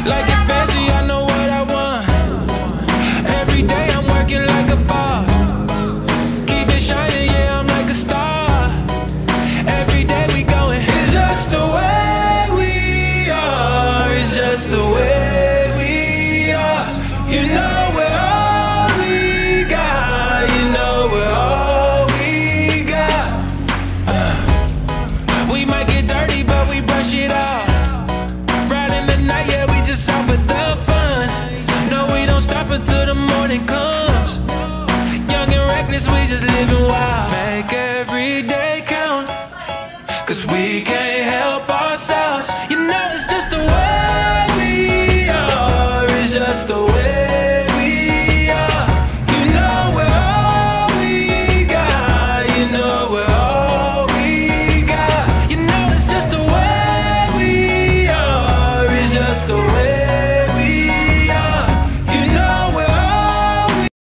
Like it fancy, I know what I want. Every day I'm working like a boss. Keep it shining, yeah, I'm like a star. Every day we going. It's just the way we are. It's just the way we are. You know we're all we got. You know we're all we got. We might get dirty, but we brush it off. Riding the night, yeah, we just out for the fun. No, we don't stop until the morning comes. Young and reckless, we just living wild. Make every day count, 'cause we can't help ourselves. You know it's just the way we are. It's just the way we are. You know we're all we got. You know we're all we got. You know it's just the way we are. It's just the way